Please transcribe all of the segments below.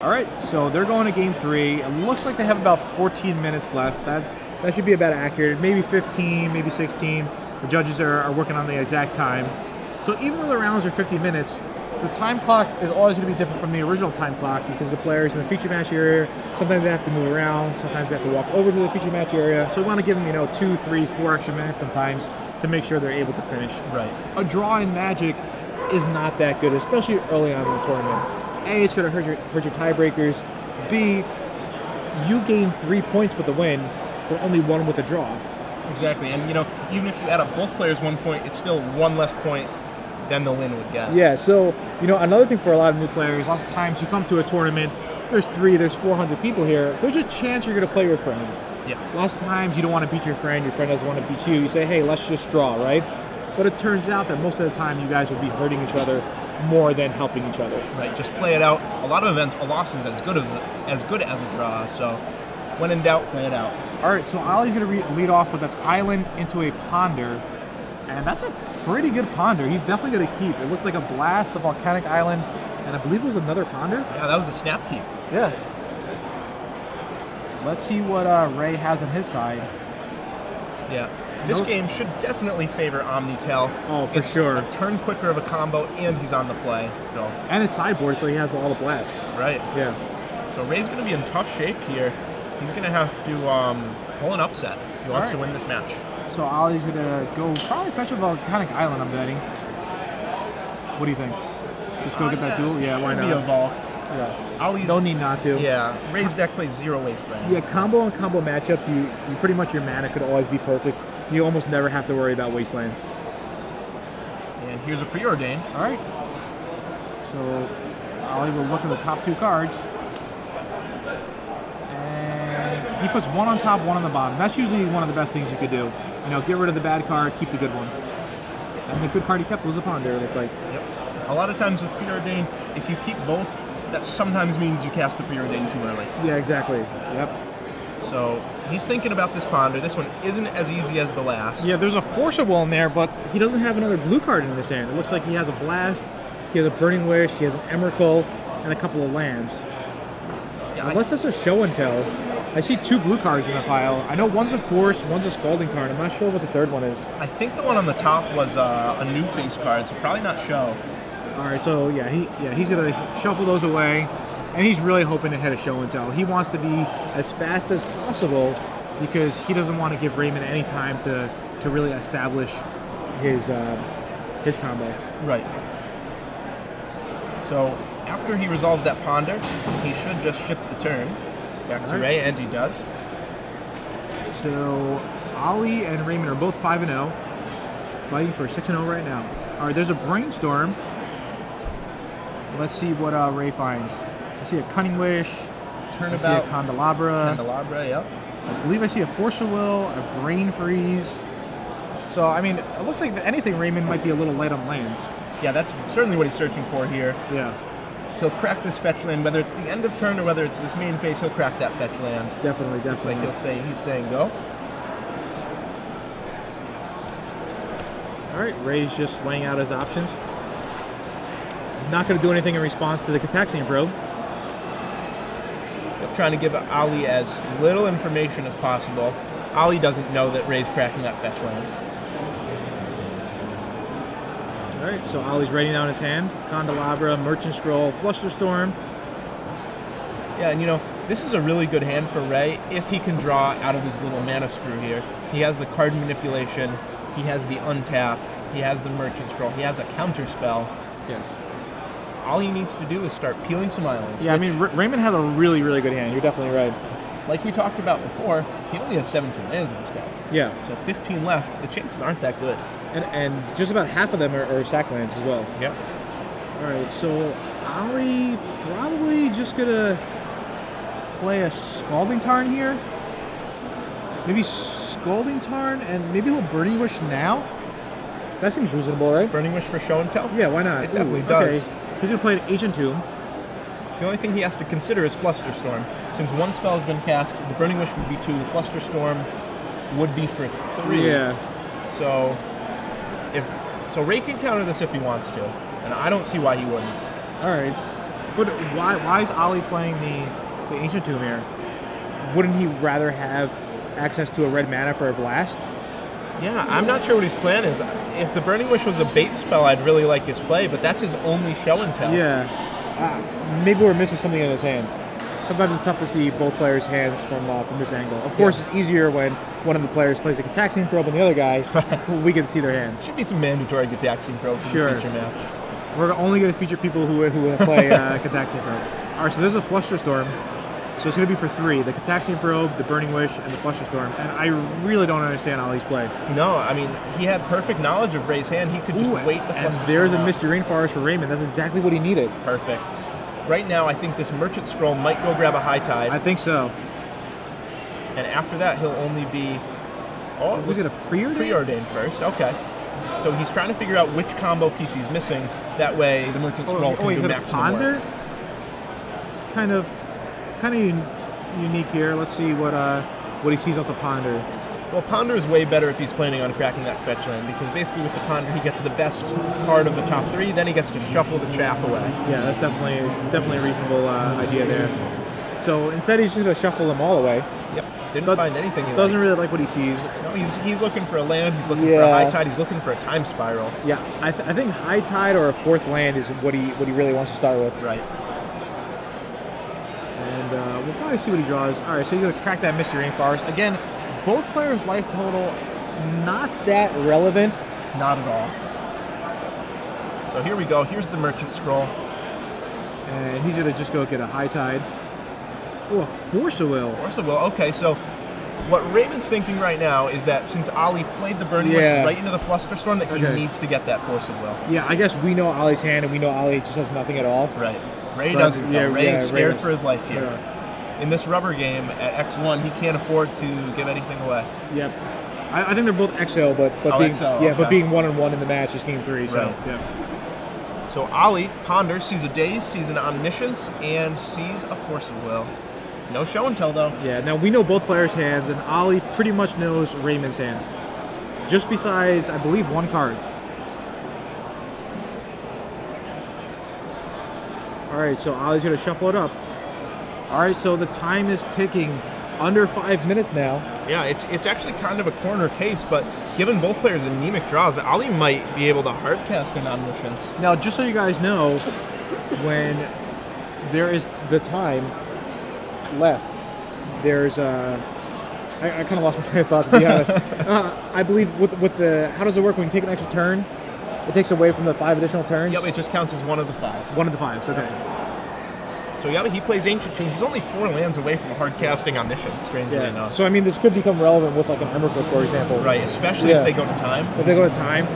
All right, so they're going to game 3. It looks like they have about 14 minutes left. That should be about accurate. Maybe 15, maybe 16. The judges are working on the exact time. So even though the rounds are 50 minutes, the time clock is always going to be different from the original time clock because the players in the feature match area, sometimes they have to move around, sometimes they have to walk over to the feature match area. So we want to give them, 2, 3, 4 extra minutes sometimes to make sure they're able to finish. Right. A draw in Magic is not that good, especially early on in the tournament. A, it's going to hurt your tiebreakers. B, you gain 3 points with a win, but only 1 with a draw. Exactly, and even if you add up both players 1 point, it's still 1 less point than the win would get. Yeah, so, another thing for a lot of new players, lots of times you come to a tournament, there's 400 people here, there's a chance you're going to play your friend. Yeah. Lots of times you don't want to beat your friend doesn't want to beat you. You say, hey, let's just draw, right? But it turns out that most of the time you guys will be hurting each other more than helping each other. Right, just play it out. A lot of events, a loss is as good as a draw, so when in doubt, play it out. All right, so Ollie's going to lead off with an island into a ponder, and that's a pretty good ponder. He's definitely going to keep. It looked like a blast, a volcanic island, and I believe it was another ponder. Yeah, that was a snap keep. Yeah. Let's see what Ray has on his side. Yeah. This game should definitely favor Omnitel. Oh, for it's sure. a turn quicker of a combo, and he's on the play. So. And it's sideboard, so he has all the blasts. Right. Yeah. So Ray's going to be in tough shape here. He's going to have to pull an upset if he wants to win this match. So Ollie's going to go probably fetch a volcanic island, I'm betting. What do you think? Just go get that duel? Yeah, why not? Be a Volk. Yeah. Ollie's, no need not to. Yeah, Ray's deck plays 0 wasteland. Yeah, combo and combo matchups, you pretty much, your mana could always be perfect. You almost never have to worry about wastelands. And here's a preordain. All right. So Ollie will look at the top 2 cards. And he puts 1 on top, 1 on the bottom. That's usually one of the best things you could do. Get rid of the bad card, keep the good one. And the good card he kept was a ponder, it looked like. Yep. A lot of times with preordain, if you keep both, that sometimes means you cast the preordain too early. Yeah, exactly. Yep. So he's thinking about this ponder. This one isn't as easy as the last. Yeah, there's a Force of Will in there, but he doesn't have another blue card in his hand. It looks like he has a Blast, he has a Burning Wish, he has an Emrakul, and a couple of lands. Yeah, unless that's a show and tell. I see 2 blue cards in the pile. I know one's a Force, one's a Scalding Tarn. I'm not sure what the third one is. I think the one on the top was a new face card, so probably not show. All right, so he's gonna shuffle those away, and he's really hoping to hit a show and tell. He wants to be as fast as possible because he doesn't want to give Raymond any time to really establish his combo. Right. So after he resolves that ponder, he should just shift the turn back to Ray, and he does. So Ollie and Raymond are both 5-0, fighting for 6-0 right now. All right, there's a Brainstorm. Let's see what Ray finds. I see a Cunning Wish. I see a Candelabra. Candelabra, yep. I believe I see a Force of Will, a Brain Freeze. So, I mean, it looks like if anything, Raymond might be a little light on lands. Yeah, that's certainly what he's searching for here. Yeah. He'll crack this fetch land, whether it's the end of turn or whether it's this main phase, he'll crack that fetch land. Definitely. Looks like he's saying go. All right, Ray's just weighing out his options. Not going to do anything in response to the Cataxian Probe. Trying to give Ollie as little information as possible. Ollie doesn't know that Ray's cracking that fetch land. All right, so Ollie's writing down his hand. Candelabra, Merchant Scroll, Flusterstorm. Yeah, and this is a really good hand for Ray if he can draw out of his little mana screw here. He has the card manipulation, he has the untap, he has the Merchant Scroll, he has a counter spell. Yes. All he needs to do is start peeling some islands. Yeah, I mean, Raymond has a really, really good hand. You're definitely right. Like we talked about before, he only has 17 lands in his deck. Yeah. So 15 left, the chances aren't that good. And just about half of them are sack lands as well. Yep. All right, so Ollie probably just going to play a Scalding Tarn here. Maybe Scalding Tarn, and maybe he'll Burning Wish now. That seems reasonable, right? Burning Wish for show and tell? Yeah, why not? It definitely does. Okay. He's going to play an Ancient Tomb. The only thing he has to consider is Flusterstorm. Since one spell has been cast, the Burning Wish would be 2, the Flusterstorm would be for 3. Yeah. So Ray can counter this if he wants to, and I don't see why he wouldn't. All right. But why is Ali playing the Ancient Tomb here? Wouldn't he rather have access to a red mana for a blast? Yeah, I'm not sure what his plan is. If the Burning Wish was a bait spell, I'd really like his play, but that's his only show and tell. Yeah. Maybe we're missing something in his hand. Sometimes it's tough to see both players' hands from this angle. Of course, it's easier when one of the players plays a Gitaxian Probe and the other guy, we can see their hand. Should be some mandatory Gitaxian Probes in the feature match. We're only going to feature people who play Gitaxian Probe. All right, so there's a Flusterstorm. So it's going to be for 3, the Gitaxian Probe, the Burning Wish, and the Flusterstorm. And I really don't understand Ali's play. No, I mean, he had perfect knowledge of Ray's hand. He could just wait the Flusterstorm. And there's a Misty Rainforest for Raymond. That's exactly what he needed. Perfect. Right now, I think this Merchant Scroll might go grab a High Tide. I think so. And after that, he'll only be... Oh, was it a Preordain? Preordain first, okay. So he's trying to figure out which combo piece he's missing. That way, the Merchant Scroll can do maximum work. It's kind of unique here. Let's see what he sees off the Ponder. Well, Ponder is way better if he's planning on cracking that fetch land, because basically with the Ponder he gets the best card of the top 3, then he gets to shuffle the chaff away. Yeah, that's definitely a reasonable idea there. So instead he's just going to shuffle them all away. Yep, didn't find anything he doesn't really like what he sees. No, he's looking for a land, he's looking for a High Tide, he's looking for a Time Spiral. Yeah, I think High Tide or a 4th land is what he really wants to start with. Right. And we'll probably see what he draws. All right, so he's going to crack that Misty Rainforest. Again, both players' life total, not that relevant. Not at all. So here we go. Here's the Merchant Scroll. And he's going to just go get a High Tide. Oh, a Force of Will. Force of Will. Okay, so what Raymond's thinking right now is that since Ali played the Burning Wish right into the Flusterstorm, that he needs to get that Force of Will. Yeah, I guess we know Ali's hand, and we know Ali just has nothing at all. Right. Ray doesn't. Yeah, Ray's scared for his life here. Yeah. In this rubber game at X1, he can't afford to give anything away. Yep. I think they're both XO, but being XO, but being 1-1 in the match is game 3. So right. yeah. So Ali ponders, sees a Daze, sees an Omniscience, and sees a Force of Will. No show and tell though. Yeah. Now we know both players' hands, and Ali pretty much knows Raymond's hand, just besides I believe one card. All right, so Ali's going to shuffle it up. All right, so the time is ticking. Under 5 minutes now. Yeah, it's actually kind of a corner case, but given both players' anemic draws, Ali might be able to hardcast an Omniscience. Now, just so you guys know, when there is the time left, there's I kind of lost my train of thought, to be honest. I believe with the how does it work when you take an extra turn? It takes away from the 5 additional turns. Yep, it just counts as one of the 5. One of the 5s, okay. So yeah, he plays Ancient Tomb. He's only 4 lands away from a hard casting Omniscience, strangely enough. So I mean, this could become relevant with like an Emrakul, for example. Right, especially if they go to time. If they go to time.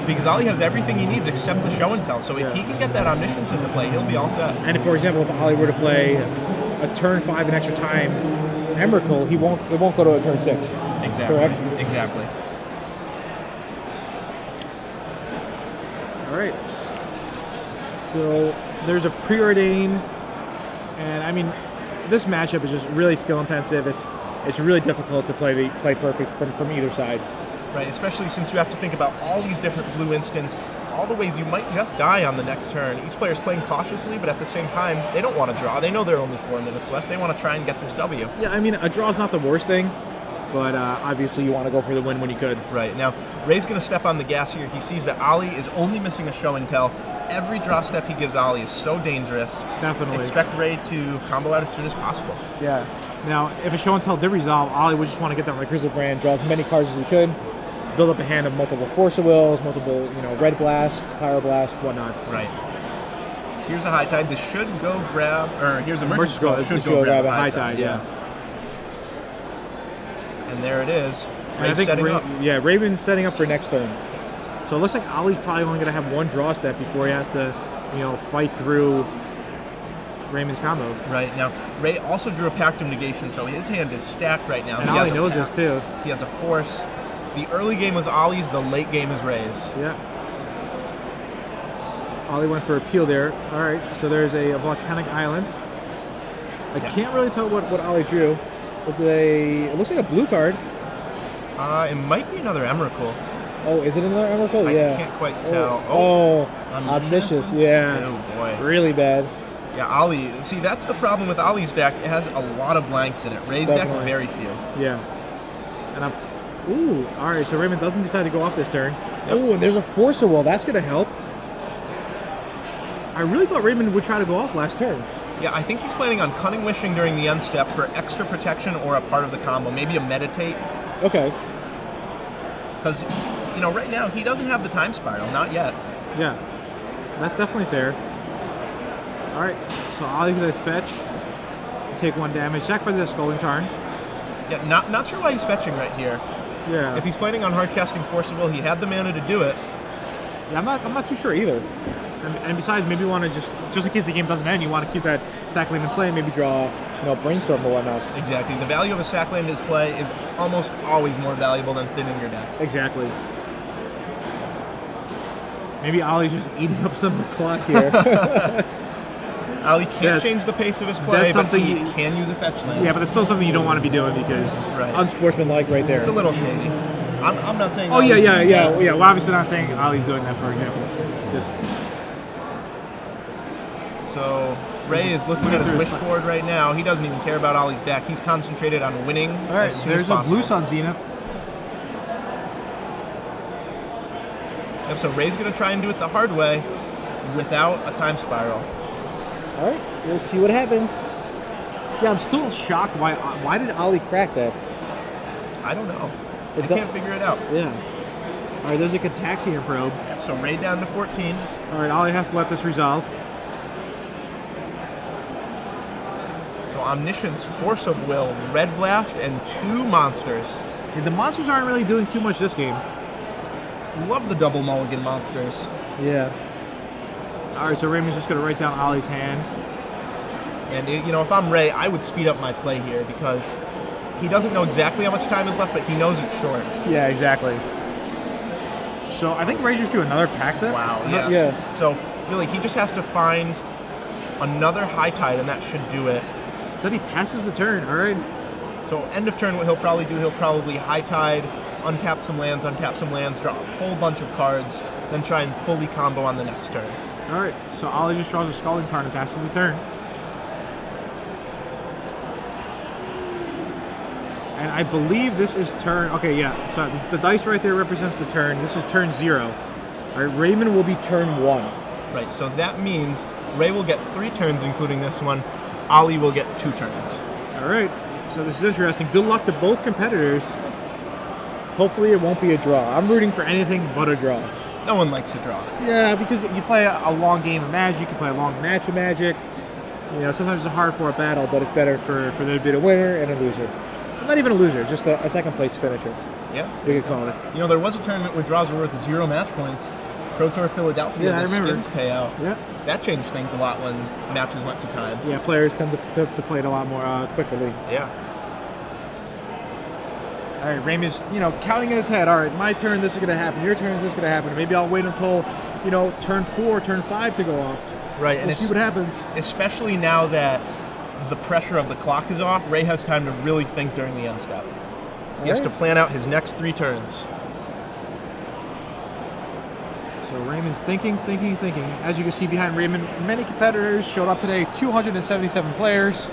Because Ali has everything he needs except the show and tell. So if he can get that Omniscience into play, he'll be all set. And if, for example, if Ali were to play a turn 5 and extra time Emrakul, it won't go to a turn 6. Exactly. Correct? Exactly. All right. So there's a Preordain, and I mean, this matchup is just really skill intensive. It's really difficult to play perfect from either side. Right, especially since you have to think about all these different blue instants, all the ways you might just die on the next turn. Each player's playing cautiously, but at the same time, they don't want to draw. They know there are only 4 minutes left. They want to try and get this W. Yeah, I mean, a draw's not the worst thing, but obviously you want to go for the win when you could. Right, now, Ray's going to step on the gas here. He sees that Ali is only missing a show and tell. Every draw step he gives Ali is so dangerous. Definitely. Expect Ray to combo out as soon as possible. Yeah. Now, if a show and tell did resolve, Ali would just want to get that like Grizzly Brand, draw as many cards as he could, build up a hand of multiple Force of Wills, multiple, Red Blast, Pyroblast, whatnot. Right. Here's a High Tide. This should go grab, or here's a Merchant Scroll. Should go grab a High Tide, yeah. And there it is. I think Raymond's setting up for next turn. So it looks like Ali's probably only going to have one draw step before he has to, fight through Raymond's combo. Right. Now, Ray also drew a Pact of Negation, so his hand is stacked right now. And Ali knows this too. He has a Force. The early game was Ali's, the late game is Ray's. Yeah. Ali went for a peel there. All right, so there's a Volcanic Island. I can't really tell what Ali drew. It looks like a blue card. It might be another Emrakul. Oh, is it another Emrakul? I Yeah. can't quite tell. Oh, Omniscience. Yeah. Oh boy. Really bad. Yeah, Ali. See, that's the problem with Ali's deck. It has a lot of blanks in it. Ray's Definitely. deck, very few. Yeah. And I'm. Ooh. All right. So Raymond doesn't decide to go off this turn. Yep. Ooh, and there's a Force of Will. That's gonna help. I really thought Raymond would try to go off last turn. Yeah, I think he's planning on Cunning Wishing during the end step for extra protection or a part of the combo. Maybe a Meditate. Okay. Because, you know, right now he doesn't have the Time Spiral. Not yet. Yeah. That's definitely fair. All right. So Ollie's gonna fetch. Take 1 damage. Check for the Scalding Tarn. Yeah, not sure why he's fetching right here. Yeah. If he's planning on hard casting Force of Will, he had the mana to do it. Yeah, I'm not too sure either. And besides, maybe you want to just in case the game doesn't end, you want to keep that sack land in play. Maybe draw, Brainstorm or whatnot. Exactly. The value of a sack land in play is almost always more valuable than thinning your deck. Exactly. Maybe Ollie's just eating up some of the clock here. Ali can't change the pace of his play, but he can use a fetch land. Yeah, but it's still something you don't want to be doing because unsportsmanlike right there. It's a little shady. I'm not saying. Oh yeah. Well, obviously not saying Ollie's doing that, for example. Just. So Ray is looking at his wish board right now. He doesn't even care about Ollie's deck. He's concentrated on winning. All right, there's a Blue Sun Zenith. Yep, so Ray's going to try and do it the hard way without a Time Spiral. All right, we'll see what happens. Yeah, I'm still shocked. Why did Ollie crack that? I don't know. I can't figure it out. Yeah. All right, there's a Cataxian Probe. Yep, so Ray down to 14. All right, Ollie has to let this resolve. So Omniscience, Force of Will, Red Blast, and 2 monsters. Yeah, the monsters aren't really doing too much this game. Love the double mulligan monsters. Yeah. All right, so Raymond's just going to write down Ollie's hand. And, if I'm Ray, I would speed up my play here because he doesn't know exactly how much time is left, but he knows it's short. Yeah, exactly. So I think Ray's just do another pack then? Wow, yes. Yeah. So, really, he just has to find another High Tide, and that should do it. So he passes the turn, all right. So end of turn, what he'll probably do, he'll probably High Tide, untap some lands, draw a whole bunch of cards, then try and fully combo on the next turn. All right, so Ollie just draws a Scalding Tarn and passes the turn. And I believe this is turn, okay, yeah, so the dice right there represents the turn. This is turn 0. All right, Raymond will be turn 1. Right, so that means Ray will get 3 turns, including this one. Ollie will get 2 turns. All right, so this is interesting. Good luck to both competitors. Hopefully it won't be a draw. I'm rooting for anything but a draw. No one likes a draw. Yeah, because you play a long game of Magic, you play a long match of Magic. Sometimes it's hard for a battle, but it's better for there to be a winner and a loser. Not even a loser, just a second place finisher. Yeah. You could call it. There was a tournament where draws were worth 0 match points. Pro Tour Philadelphia, yeah, I remember. Skins payout. Yeah. That changed things a lot when matches went to time. Yeah, players tend to play it a lot more quickly. Yeah. All right, Raymond's, counting in his head. All right, my turn, this is going to happen. Your turn, this is going to happen. Maybe I'll wait until, turn 4, turn 5 to go off. Right. We'll see what happens. Especially now that the pressure of the clock is off, Ray has time to really think during the end step. He has to plan out his next 3 turns. So Raymond's thinking. As you can see behind Raymond, many competitors showed up today. 277 players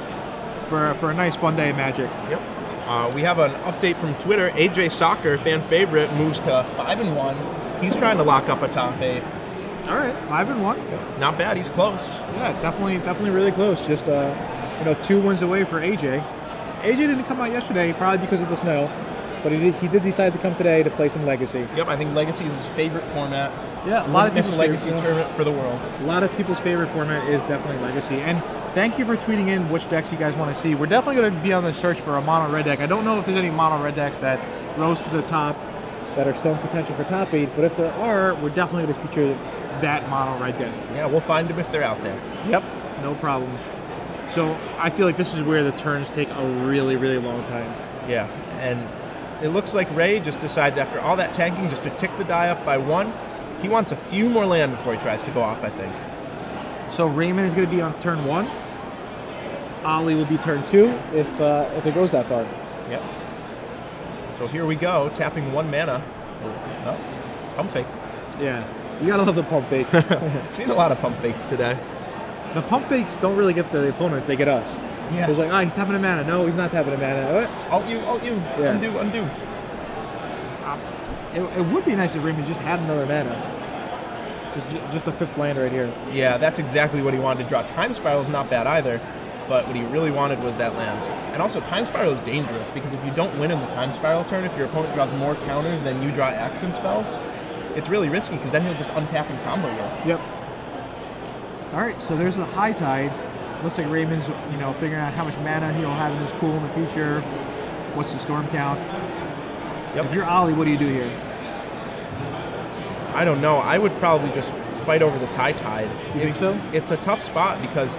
for a nice fun day of Magic. Yep. We have an update from Twitter. AJ Soccer, fan favorite, moves to 5-1. He's trying to lock up a top 8. All right, 5-1. Yep. Not bad. He's close. Yeah, definitely really close. Just 2 wins away for AJ. AJ didn't come out yesterday, probably because of the snow, but he did decide to come today to play some Legacy. Yep, I think Legacy is his favorite format. Yeah, a lot of people's Legacy tournament for the world. A lot of people's favorite format is definitely Legacy. And thank you for tweeting in which decks you guys want to see. We're definitely going to be on the search for a mono red deck. I don't know if there's any mono red decks that rose to the top that are still in potential for top 8, but if there are, we're definitely going to feature that mono red deck. Yeah, we'll find them if they're out there. Yep, no problem. So I feel like this is where the turns take a really, really long time. Yeah, and it looks like Ray just decides after all that tanking just to tick the die up by 1. He wants a few more land before he tries to go off, I think. So Raymond is going to be on turn 1. Ollie will be turn 2 if it goes that far. Yep. So here we go, tapping 1 mana. Oh, pump fake. Yeah, you gotta love the pump fake. Seen a lot of pump fakes today. The pump fakes don't really get the opponents; they get us. Yeah. So it's like, he's tapping a mana. No, he's not tapping a mana. What? Alt you. Yeah. Undo. It would be nice if Raymond just had another mana. Just a 5th land right here. Yeah, that's exactly what he wanted to draw. Time Spiral is not bad either, but what he really wanted was that land. And also, Time Spiral is dangerous because if you don't win in the Time Spiral turn, if your opponent draws more counters than you draw action spells, it's really risky because then he'll just untap and combo you. Yep. All right, so there's the High Tide. Looks like Raymond's, figuring out how much mana he'll have in his pool in the future. What's the storm count? Yep. If you're Ollie, what do you do here? I don't know. I would probably just fight over this High Tide. You think so? It's a tough spot because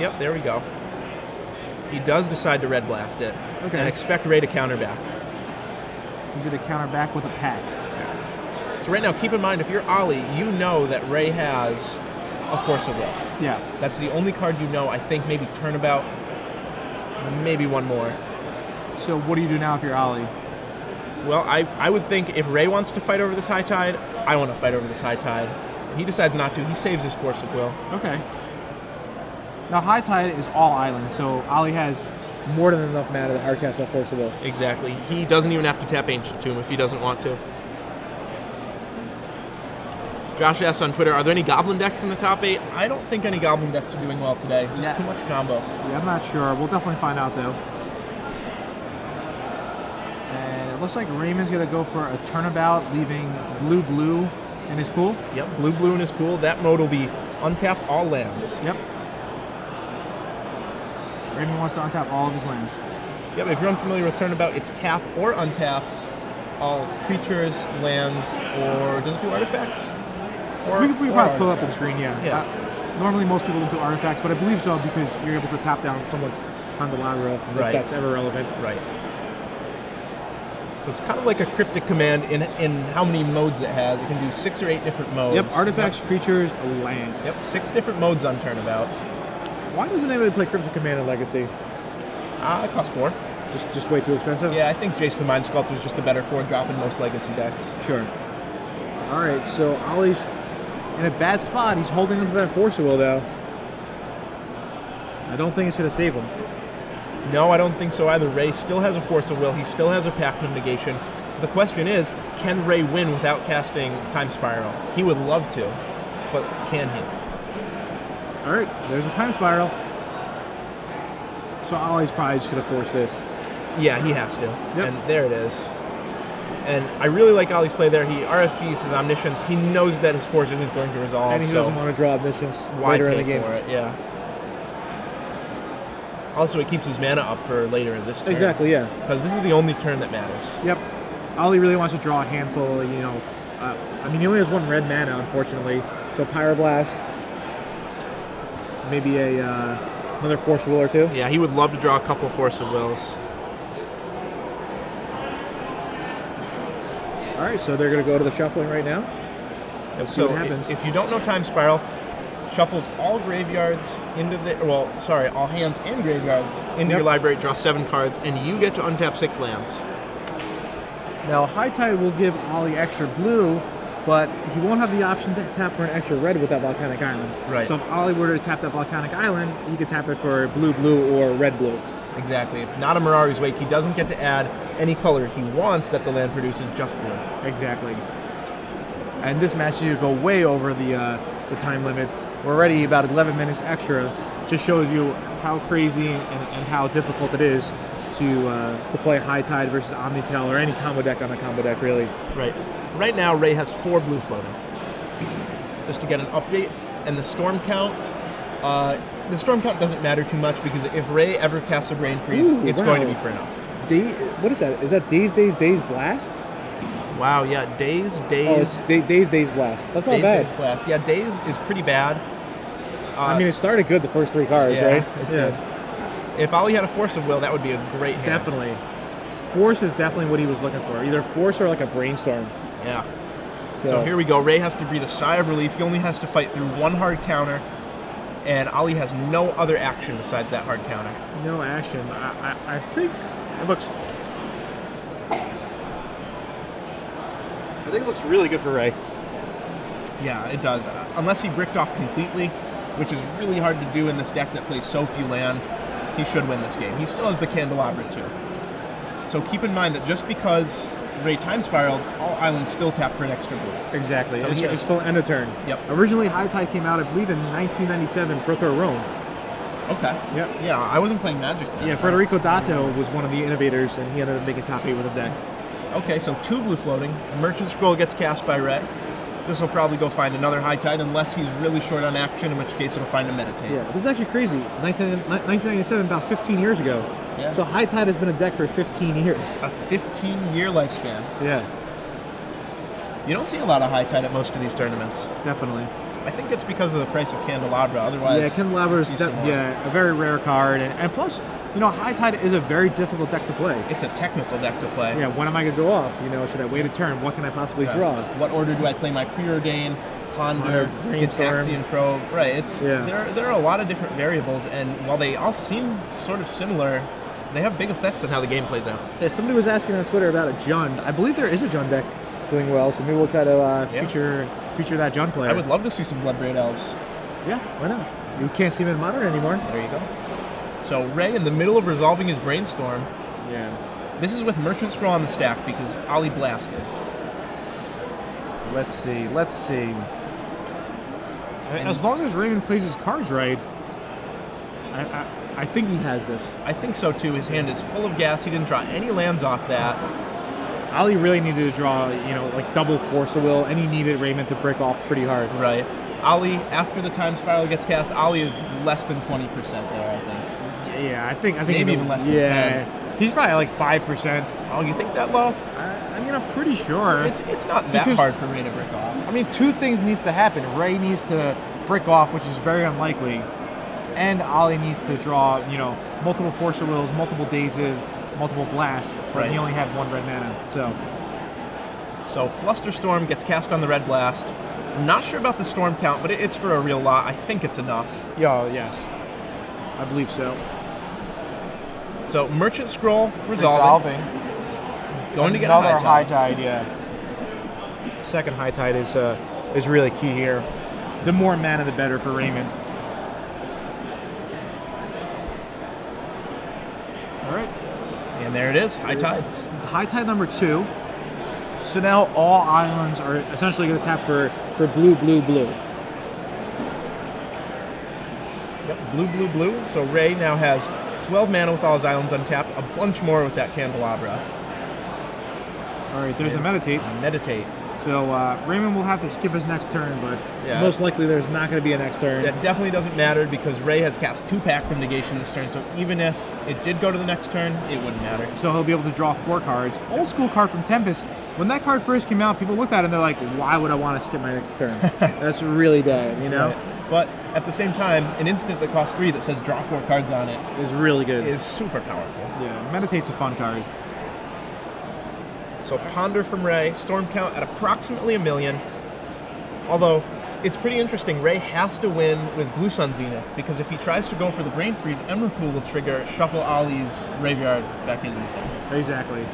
yep, there we go. He does decide to Red Blast it. Okay. And expect Ray to counter back. He's going to counter back with a pack. So right now, keep in mind, if you're Ollie, you know that Ray has a Force of Will. Yeah. That's the only card you know. I think maybe Turnabout, maybe one more. So what do you do now if you're Ollie? Well, I would think if Ray wants to fight over this High Tide, I want to fight over this High Tide. He decides not to. He saves his Force of Will. Okay. Now, High Tide is all island, so Ollie has more than enough mana to hardcast that Force of Will. Exactly. He doesn't even have to tap Ancient Tomb if he doesn't want to. Josh asks on Twitter, are there any Goblin decks in the top 8? I don't think any Goblin decks are doing well today. Just too much combo. Yeah, I'm not sure. We'll definitely find out, though. And it looks like Raymond's going to go for a turnabout, leaving blue in his pool. Yep, blue in his pool. That mode will be untap all lands. Yep. Raymond wants to untap all of his lands. Yep, if you're unfamiliar with turnabout, it's tap or untap all creatures, lands, or does it do artifacts? We probably pull up the screen, yeah. Normally most people don't do artifacts, but I believe so because you're able to tap down someone's Candelabra, if that's ever relevant. Right. So it's kind of like a cryptic command in how many modes it has. It can do 6 or 8 different modes. Yep, artifacts, creatures, lands. Yep, 6 different modes on Turnabout. Why doesn't anybody play Cryptic Command in Legacy? It costs 4. Just way too expensive? Yeah, I think Jace the Mind Sculptor is just a better 4-drop in most Legacy decks. Sure. Alright, so Ollie's in a bad spot. He's holding onto that Force of Will, though. I don't think it's going to save him. No, I don't think so either. Ray still has a Force of Will. He still has a Pact of Negation. The question is, can Ray win without casting Time Spiral? He would love to, but can he? Alright, there's a Time Spiral. So Ollie's probably just going to force this. Yeah, he has to. Yep. And there it is. And I really like Ollie's play there. He RFGs his Omniscience. He knows that his Force isn't going to resolve. And he doesn't want to draw Omniscience later in the game. For it? Yeah. Also, it keeps his mana up for later in this turn. Exactly, yeah. Because this is the only turn that matters. Yep. Ollie really wants to draw a handful, I mean, he only has 1 red mana, unfortunately. So Pyroblast, maybe another Force of Will or 2. Yeah, he would love to draw a couple Force of Wills. All right, so they're going to go to the shuffling right now. Let's see what happens. If you don't know Time Spiral, shuffles all graveyards into all hands and graveyards into your library, draw 7 cards, and you get to untap 6 lands. Now, High Tide will give Ollie extra blue, but he won't have the option to tap for an extra red with that Volcanic Island. Right. So if Ollie were to tap that Volcanic Island, he could tap it for blue or red-blue. Exactly. It's not a Mirari's Wake. He doesn't get to add any color he wants that the land produces, just blue. Exactly. And this match is going to go way over the time limit. We're already about 11 minutes extra. Just shows you how crazy and how difficult it is to play High Tide versus Omnitel or any combo deck on a combo deck, really. Right. Right now, Ray has 4 blue floating. Just to get an update, and the storm count. The storm count doesn't matter too much because if Ray ever casts a Brain Freeze, it's going to be for enough. What is that? Is that Daze Blast? Wow, yeah, Daze. Oh, it's Daze Blast. That's not bad. Daze Blast. Yeah, Daze is pretty bad. I mean, it started good the first 3 cards, right? It did. If Ollie had a Force of Will, that would be a great hand. Definitely. Force is definitely what he was looking for. Either Force or like a Brainstorm. Yeah. So here we go. Ray has to breathe a sigh of relief. He only has to fight through 1 hard counter, and Ollie has no other action besides that hard counter. No action. I think it looks... I think it looks really good for Ray. Yeah, it does. Unless he bricked off completely, which is really hard to do in this deck that plays so few land, he should win this game. He still has the Candelabra too. So keep in mind that just because Ray time spiraled, all islands still tap for an extra blue. Exactly. So it's still end of turn. Yep. Originally, High Tide came out, I believe, in 1997, Pro Tour Rome. Okay. Yep. Yeah, I wasn't playing Magic then. Yeah, Federico Dato was one of the innovators, and he ended up making top 8 with a deck. Okay, so 2 blue floating. Merchant Scroll gets cast by Ray. This will probably go find another High Tide unless he's really short on action, in which case it'll find a Meditate. Yeah, this is actually crazy. 1997, about 15 years ago. Yeah. So High Tide has been a deck for 15 years. A 15-year lifespan. Yeah, You don't see a lot of High Tide at most of these tournaments. definitely. I think it's because of the price of Candelabra. Otherwise, Yeah, Candelabra is you'd see some more. a very rare card, and plus, High Tide is a very difficult deck to play. It's a technical deck to play. Yeah, when am I going to go off? Should I wait a turn? What can I possibly draw? What order do I play my Preordain, Ponder, Brainstorm. Gitaxian Probe? Right. There are a lot of different variables, and while they all seem sort of similar, they have big effects on how the game plays out. Yeah, somebody was asking on Twitter about a Jund. I believe there is a Jund deck doing well, so maybe we'll try to feature that Jund player. I would love to see some Bloodbraid Elves. Yeah, why not? You can't see him in Modern anymore. There you go. So Ray, in the middle of resolving his Brainstorm, Yeah. this is with Merchant Scroll on the stack because Ollie blasted. Let's see. As long as Raymond plays his cards right, I think he has this. I think so too. His hand is full of gas. He didn't draw any lands off that. Ali really needed to draw, like double Force of Will, and he needed Raymond to break off pretty hard. Right. Ollie, after the time spiral gets cast, Ollie is less than 20% there, I think. Yeah, I think Maybe even less than 10. He's probably like 5%. Oh, you think that low? I'm pretty sure. It's not that hard for Ray to break off. I mean, 2 things needs to happen. Ray needs to break off, which is very unlikely, and Ollie needs to draw, multiple Force of Wills, multiple Dazes, multiple Blasts, but he only had 1 red mana, So Flusterstorm gets cast on the red blast. I'm not sure about the storm count, but it's for a real lot. I think it's enough. Yeah, yes. I believe so. So Merchant Scroll resolving. Going to get another a High Tide, yeah. Second High Tide is really key here. The more mana, the better for Raymond. All right. And there it is, High Tide. High Tide number 2. So now all islands are essentially going to tap for blue, blue, blue. Yep, blue, blue, blue. So Ray now has 12 mana with all his islands untapped, a bunch more with that Candelabra. All right, there's a Meditate. Meditate. So Raymond will have to skip his next turn, but most likely there's not going to be a next turn. That definitely doesn't matter because Ray has cast 2 Pact of Negation this turn, so even if it did go to the next turn, it wouldn't matter. So he'll be able to draw 4 cards. Old school card from Tempest. When that card first came out, people looked at it and they're like, why would I want to skip my next turn? That's really dead, Right. But at the same time, an instant that costs 3 that says draw 4 cards on it is really good. Is super powerful. Yeah, Meditate's a fun card. So Ponder from Ray, storm count at approximately 1 million. Although, it's pretty interesting, Ray has to win with Blue Sun Zenith, because if he tries to go for the Brain Freeze, Emrakul will trigger Shuffle Ollie's graveyard back into his deck. Exactly.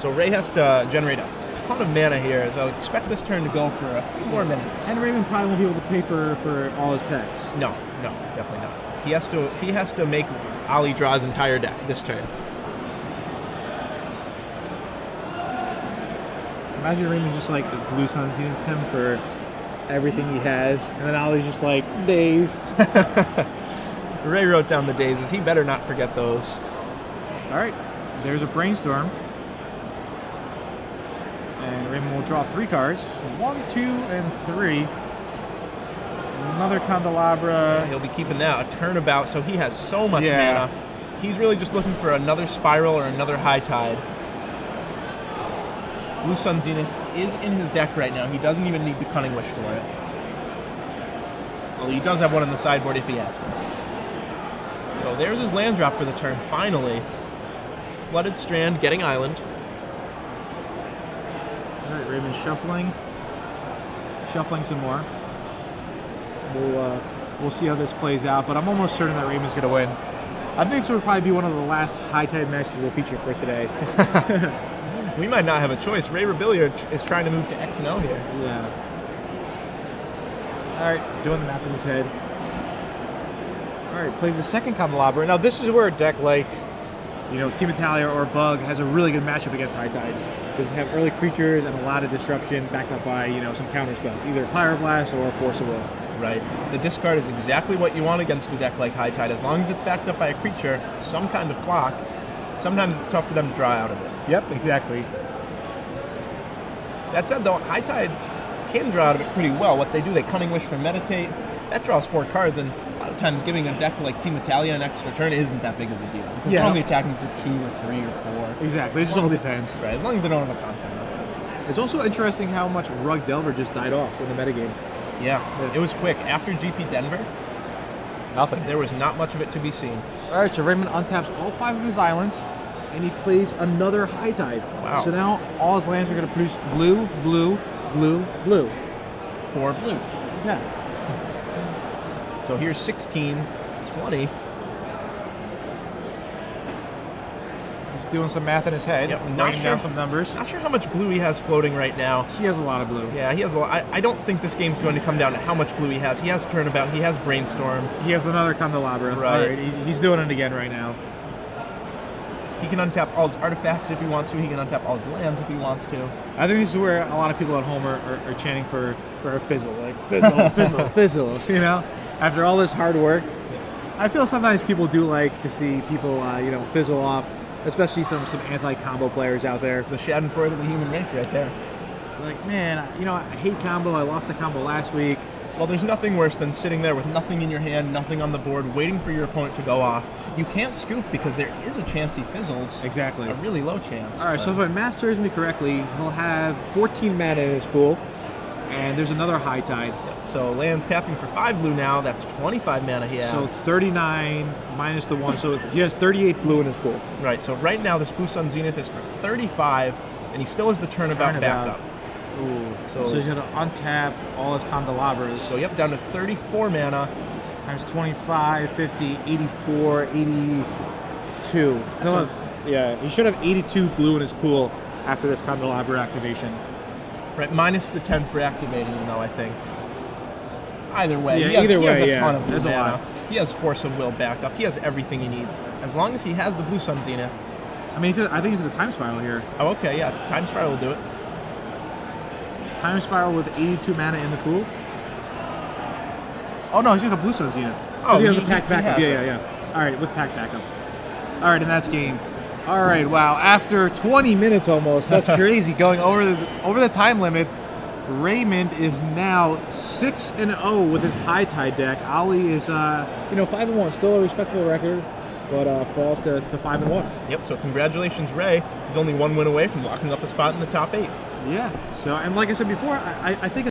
So Ray has to generate a ton of mana here, so expect this turn to go for a few more minutes. And Raymond probably won't be able to pay for all his packs. No, definitely not. He has to make Ollie draw his entire deck this turn. Imagine Raymond just like Blue Sun Zeniths him for everything he has, and then Ollie's just like, days. Ray wrote down the dazes. He better not forget those. All right, there's a Brainstorm. And Raymond will draw 3 cards. 1, 2, and 3. Another Candelabra. He'll be keeping that a turnabout, so he has so much mana. He's really just looking for another Spiral or another High Tide. Blue Sun Zenith is in his deck right now. He doesn't even need the Cunning Wish for it. Well, he does have one on the sideboard if he has to. So there's his land drop for the turn, finally. Flooded Strand, getting Island. All right, Raymond shuffling some more. We'll see how this plays out, but I'm almost certain that Raymond's going to win. I think this will probably be one of the last High Tide matches we'll feature for today. We might not have a choice. Robillard is trying to move to X and O here. Yeah. All right, doing the math in his head. All right, plays the second candelabra. Now this is where a deck like, Team Italia or Bug has a really good matchup against High Tide. Because they have early creatures and a lot of disruption backed up by, some counter spells, either Pyroblast or Force of Will. Right. The discard is exactly what you want against a deck like High Tide. As long as it's backed up by a creature, some kind of clock, sometimes it's tough for them to draw out of it. Yep, exactly. That said, though, High Tide can draw out of it pretty well. What they do, they Cunning Wish for Meditate. That draws 4 cards, and a lot of times giving a deck like Team Italia an extra turn isn't that big of a deal. Because they're only attacking for 2 or 3 or 4. Exactly, it just all depends. Right, as long as they don't have a conflict. It's also interesting how much Rug Delver just died off in the metagame. Yeah, it was quick. After GP Denver, nothing. There was not much of it to be seen. All right, so Raymond untaps all 5 of his islands, and he plays another High Tide. Wow. So now all his lands are going to produce blue, blue, blue, blue. 4 blue. Yeah. So here's 16, 20. He's doing some math in his head. Yep, writing down some numbers. Not sure how much blue he has floating right now. He has a lot of blue. Yeah, he has a lot. I don't think this game's going to come down to how much blue he has. He has Turnabout. He has Brainstorm. He has another Candelabra. Right. All right. He's doing it again right now. He can untap all his artifacts if he wants to. He can untap all his lands if he wants to. I think this is where a lot of people at home are chanting for a fizzle. Like, fizzle, fizzle, fizzle, After all this hard work. I feel sometimes people do like to see people, fizzle off, especially some anti-combo players out there. The Schadenfreude of the human race right there. Like, man, I hate combo. I lost the combo last week. Well, there's nothing worse than sitting there with nothing in your hand, nothing on the board, waiting for your opponent to go off. You can't scoop because there is a chance he fizzles. Exactly. A really low chance. All right, so if my math serves me correctly, he'll have 14 mana in his pool, and there's another High Tide. Yep. So lands tapping for 5 blue now. That's 25 mana he has. So it's 39 minus the 1, so he has 38 blue in his pool. Right, so right now this Blue Sun Zenith is for 35, and he still has the Turnabout backup. Ooh, so he's going to untap all his Candelabras. So yep, down to 34 mana. Times 25, 50, 84, 82. Yeah, he should have 82 blue in his pool after this Candelabra activation. Right, minus the 10 for activating him, though, I think. Either way, yeah, he has a yeah. ton of blue There's mana. a lot. He has Force of Will backup. He has everything he needs. As long as he has the Blue Sun Zenith. I mean, I think he's in a Time Spiral here. Oh, okay, yeah, Time Spiral will do it. Time Spiral with 82 mana in the pool. Oh no, he's got a Blue Sun Zenith. Oh, he has a pack backup. Yeah. Yeah. All right, with pack backup. All right, and that's game. All right, wow. After 20 minutes almost, that's crazy. Going over the time limit. Raymond is now 6-0 with his High Tide deck. Ali is 5-1, still a respectable record, but falls to 5-1. Yep. So congratulations, Ray. He's only 1 win away from locking up a spot in the top 8. Yeah. So, and like I said before, I think